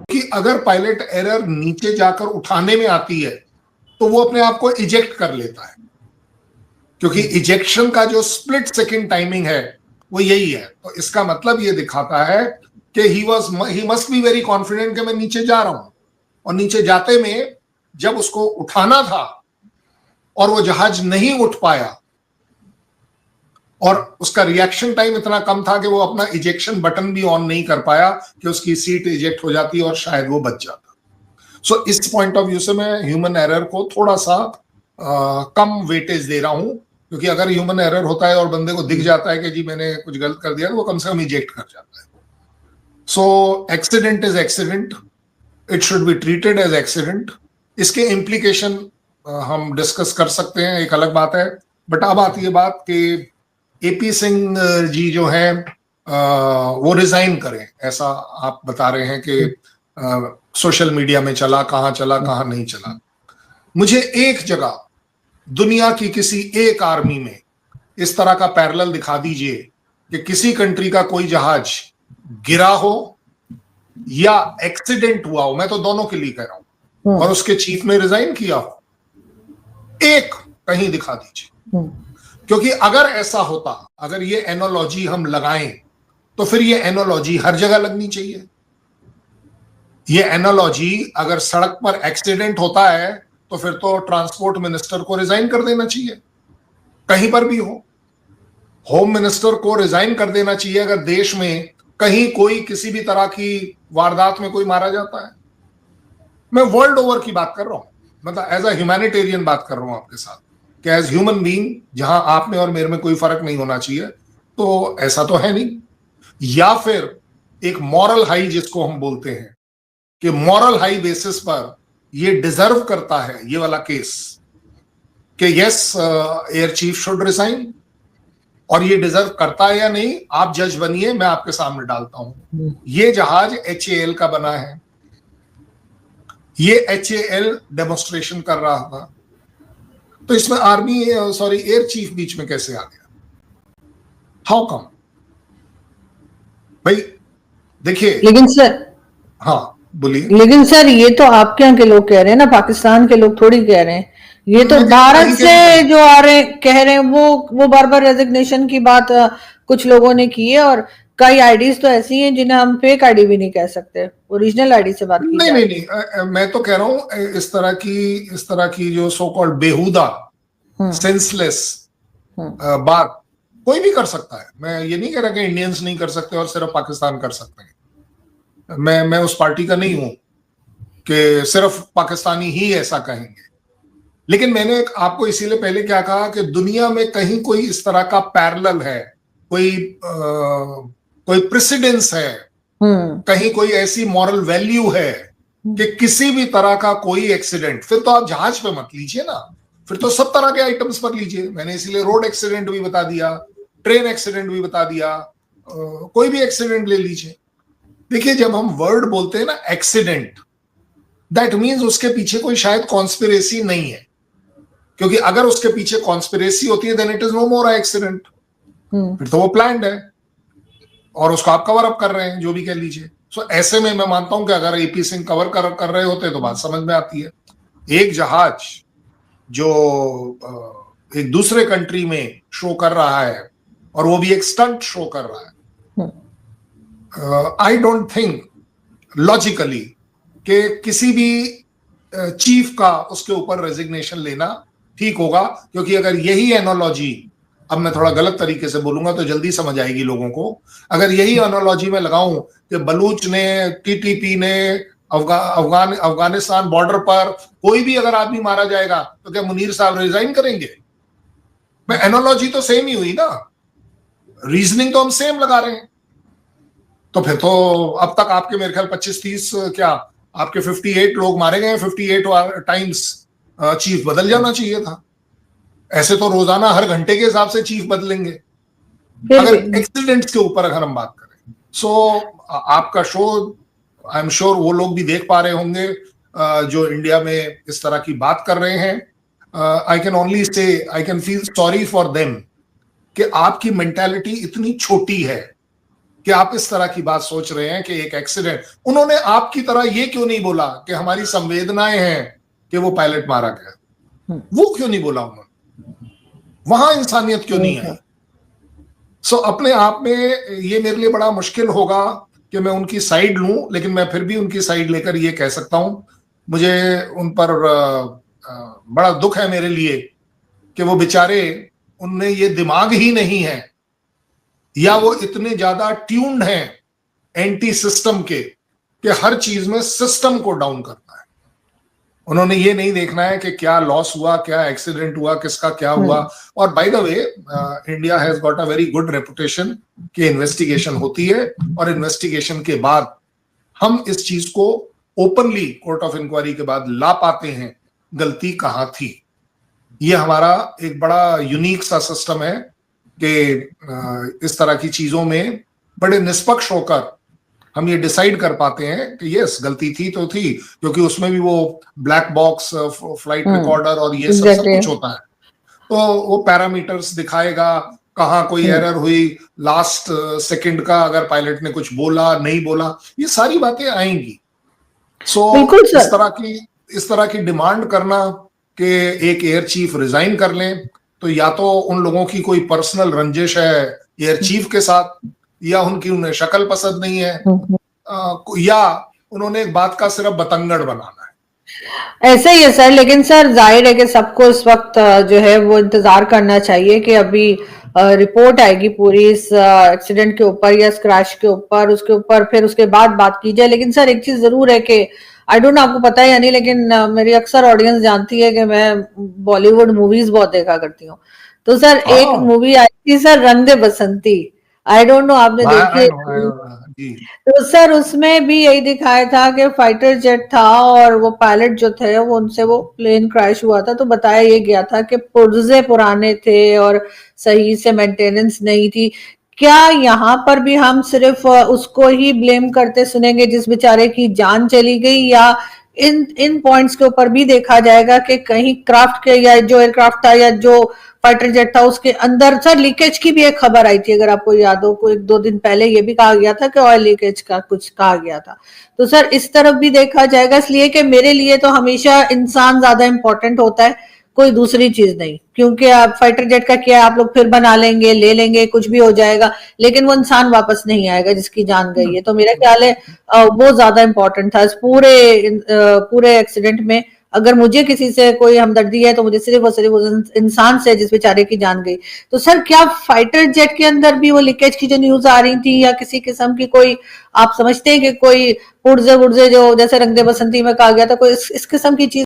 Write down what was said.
कि अगर pilot error नीचे जाकर उठाने में आती है तो वो अपने आप को इजेक्ट कर लेता है, क्योंकि इजेक्शन का जो स्प्लिट सेकंड टाइमिंग है वो यही है। तो इसका मतलब ये दिखाता है कि he must be very confident कि मैं नीचे जा रहा हूं, और नीचे जाते में जब उसको उठाना था और वो जहाज नहीं उठ पाया और उसका रिएक्शन टाइम इतना कम था कि वो अपना इजेक्शन बटन भी ऑन नहीं कर पाया कि उसकी सीट इजेक्ट हो जाती और शायद वो बच जाता। सो इस पॉइंट ऑफ व्यू से मैं ह्यूमन एरर को थोड़ा सा कम वेटेज दे रहा हूं, क्योंकि अगर ह्यूमन एरर होता है और बंदे को दिख जाता है कि जी मैंने कुछ गलत कर दिया, तो वो कम से कम इजेक्ट कर जाता है। So accident is accident, it should be treated as accident. इसके इम्प्लीकेशन हम डिस्कस कर सकते हैं, एक अलग बात है। बट अब आती है बात कि एपी सिंह जी जो है वो रिजाइन करें, ऐसा आप बता रहे हैं कि सोशल मीडिया में चला, कहाँ नहीं चला। मुझे एक जगह दुनिया की किसी एक आर्मी में इस तरह का पैरेलल दिखा दीजिए कि किसी कंट्री का कोई जहाज गिरा हो या एक्सीडेंट हुआ हो, मैं तो दोनों के लिए कह रहा हूं, और उसके चीफ ने रिजाइन किया हो। एक कहीं दिखा दीजिए, क्योंकि अगर ऐसा होता, अगर ये एनोलॉजी हम लगाएं तो फिर ये एनोलॉजी हर जगह लगनी चाहिए। ये एनोलॉजी अगर सड़क पर एक्सीडेंट होता है तो फिर तो ट्रांसपोर्ट मिनिस्टर को रिजाइन कर देना चाहिए, कहीं पर भी हो। होम मिनिस्टर को रिजाइन कर देना चाहिए अगर देश में कहीं कोई किसी भी तरह की वारदात में कोई मारा जाता है। मैं वर्ल्ड ओवर की बात कर रहा हूं, मतलब एज अ ह्यूमैनिटेरियन बात कर रहा हूं आपके साथ, कि एज ह्यूमन बीइंग जहां आप में और मेरे में कोई फर्क नहीं होना चाहिए, तो ऐसा तो है नहीं। या फिर एक मॉरल हाई जिसको हम बोलते हैं, कि मॉरल हाई बेसिस पर ये डिजर्व करता है ये वाला केस कि yes air chief should resign, और ये डिजर्व करता है या नहीं आप जज बनिए, मैं आपके सामने डालता हूं। ये जहाज HAL का बना है, ये HAL डेमोन्स्ट्रेशन कर रहा था, तो इसमें आर्मी सॉरी एयर चीफ बीच में कैसे आ गया? How come? भाई देखिए, लेकिन सर, हाँ बोलिए। लेकिन सर ये तो आपके यहाँ के लोग कह रहे हैं ना, पाकिस्तान के लोग थोड़ी कह रहे हैं। ये तो भारत से जो आ रहे कह रहे हैं, वो बार बार रेजिग्नेशन की बात कुछ लोगों ने की है, और कई आईडीज तो ऐसी हैं जिन्हें हम फेक आईडी भी नहीं कह सकते, ओरिजिनल आईडी से बात की। नहीं, मैं तो कह रहा हूं इस तरह की जो सो कॉल्ड बेहुदा सेंसलेस बात कोई भी कर सकता है। मैं ये नहीं कह रहा कि इंडियंस नहीं कर सकते और सिर्फ पाकिस्तान कर सकते हैं। मैं उस पार्टी का नहीं हूं कि सिर्फ पाकिस्तानी ही ऐसा कहेंगे। लेकिन मैंने आपको इसीलिए पहले क्या कहा कि दुनिया में कहीं कोई इस तरह का पैरेलल है, कोई प्रेसिडेंस है, कहीं कोई ऐसी मॉरल वैल्यू है कि किसी भी तरह का कोई एक्सीडेंट, फिर तो आप जहाज पे मत लीजिए ना, फिर तो सब तरह के आइटम्स पर लीजिए। मैंने इसीलिए रोड एक्सीडेंट भी बता दिया, ट्रेन एक्सीडेंट भी बता दिया, कोई भी एक्सीडेंट ले लीजिए। देखिए, जब हम वर्ड बोलते हैं ना एक्सीडेंट, दैट मीन्स उसके पीछे कोई शायद कॉन्स्पिरेसी नहीं है, क्योंकि अगर उसके पीछे कॉन्स्पिरेसी होती है then it is no more accident, फिर तो वो प्लान्ड है और उसको आप कवर अप कर रहे हैं, जो भी कह लीजिए। सो ऐसे में मैं मानता हूं कि अगर एपी सिंह कवर कर रहे होते तो बात समझ में आती है। एक जहाज जो एक दूसरे कंट्री में शो कर रहा है और वो भी एक स्टंट शो कर रहा है, आई डोंट थिंक लॉजिकली कि किसी भी चीफ का उसके ऊपर रेजिग्नेशन लेना ठीक होगा। क्योंकि अगर यही एनोलॉजी, अब मैं थोड़ा गलत तरीके से बोलूंगा तो जल्दी समझ आएगी लोगों को, अगर यही एनोलॉजी में लगाऊं कि बलूच ने, TTP ने, अफगानिस्तान बॉर्डर पर कोई भी अगर आदमी मारा जाएगा तो क्या मुनीर साहब रिजाइन करेंगे? एनोलॉजी तो सेम ही हुई ना, रीजनिंग तो हम सेम लगा रहे हैं। तो फिर तो अब तक आपके मेरे ख्याल 25-30 क्या आपके 58 लोग मारे गए, 58 टाइम्स चीफ बदल जाना चाहिए था। ऐसे तो रोजाना हर घंटे के हिसाब से चीफ बदलेंगे अगर एक्सीडेंट्स के ऊपर अगर हम बात करें। सो आपका शो आई एम श्योर वो लोग भी देख पा रहे होंगे जो इंडिया में इस तरह की बात कर रहे हैं। I can only say I can feel sorry for them कि आपकी मेंटालिटी इतनी छोटी है कि आप इस तरह की बात सोच रहे हैं कि एक एक्सीडेंट, उन्होंने आपकी तरह ये क्यों नहीं बोला कि हमारी संवेदनाएं हैं कि वो पायलट मारा गया, वो क्यों नहीं बोला उन्होंने, वहां इंसानियत क्यों नहीं आई। सो अपने आप में ये मेरे लिए बड़ा मुश्किल होगा कि मैं उनकी साइड लूं, लेकिन मैं फिर भी उनकी साइड लेकर ये कह सकता हूं, मुझे उन पर बड़ा दुख है मेरे लिए कि वो बेचारे, उनमें ये दिमाग ही नहीं है, या वो इतने ज्यादा ट्यून्ड हैं एंटी सिस्टम के कि हर चीज में सिस्टम को डाउन करना है। उन्होंने ये नहीं देखना है कि क्या लॉस हुआ, क्या एक्सीडेंट हुआ, किसका क्या हुआ। और by the way, India has got a very good reputation कि इन्वेस्टिगेशन होती है, और इन्वेस्टिगेशन के बाद हम इस चीज को ओपनली कोर्ट ऑफ इंक्वायरी के बाद ला पाते हैं गलती कहां थी। ये हमारा एक बड़ा यूनिक सा सिस्टम है कि इस तरह की चीजों में बड़े निष्पक्ष होकर हम ये डिसाइड कर पाते हैं कि यस, गलती थी तो थी, क्योंकि उसमें भी वो ब्लैक बॉक्स फ्लाइट रिकॉर्डर और ये सब कुछ होता है, तो वो पैरामीटर्स दिखाएगा कहाँ कोई एरर हुई, लास्ट सेकंड का अगर पायलट ने कुछ बोला नहीं बोला, ये सारी बातें आएंगी। सो इस तरह की डिमांड करना कि एक एयर चीफ रिजाइन कर लें, तो या तो उन लोगों की कोई पर्सनल रंजिश है एयर चीफ के साथ, या उनकी उन्हें शक्ल पसंद नहीं है, या उन्होंने एक बात का सिर्फ बतंगड़ बनाना है। ऐसा ही है सर। लेकिन सर जाहिर है कि सबको इस वक्त जो है वो इंतजार करना चाहिए कि अभी रिपोर्ट आएगी पूरी इस एक्सीडेंट के ऊपर या इस क्रैश के ऊपर, उसके ऊपर फिर उसके बाद बात की जाए। लेकिन सर एक चीज जरूर है कि आई डोंट नो आपको पता है या नहीं, लेकिन मेरी अक्सर ऑडियंस जानती है कि मैं बॉलीवुड मूवीज बहुत देखा करती हूँ। तो सर एक मूवी आई थी सर, रंग दे बसंती, आई डोंट नो आपने देखी। तो सर उसमें भी यही दिखाया था कि फाइटर जेट था और वो पायलट जो थे वो उनसे वो प्लेन क्रैश हुआ था, तो बताया ये गया था कि पुर्जे पुराने थे और सही से मेंटेनेंस नहीं थी। क्या यहाँ पर भी हम सिर्फ उसको ही ब्लेम करते सुनेंगे जिस बेचारे की जान चली गई, या इन पॉइंट्स के ऊपर भी देखा जाएगा कि कहीं क्राफ्ट के या जो एयरक्राफ्ट था या जो फाइटर जेट था उसके अंदर सर लीकेज की भी एक खबर आई थी, अगर आपको याद हो, कोई 2 दिन पहले ये भी कहा गया था कि ऑयल लीकेज का कुछ कहा गया था। तो सर इस तरफ भी देखा जाएगा, इसलिए कि मेरे लिए तो हमेशा इंसान ज्यादा इंपॉर्टेंट होता है, कोई दूसरी चीज नहीं। क्योंकि आप फाइटर जेट का क्या आप लोग फिर बना लेंगे, ले लेंगे, कुछ भी हो जाएगा, लेकिन वो इंसान वापस नहीं आएगा जिसकी जान गई है। तो मेरा ख्याल है वो ज्यादा इंपॉर्टेंट था इस पूरे एक्सीडेंट में। अगर मुझे किसी से कोई हमदर्दी है तो मुझे सिर्फ और सिर्फ उस इंसान से जिस बेचारे की जान गई। तो सर क्या फाइटर जेट के अंदर भी वो लीकेज की जो न्यूज आ रही थी, या किसी किस्म की कोई आप समझते हैं कि कोई पुर्जे जो जैसे रंग दे बसंती में कहा गया था, कोई इस किस्म की चीज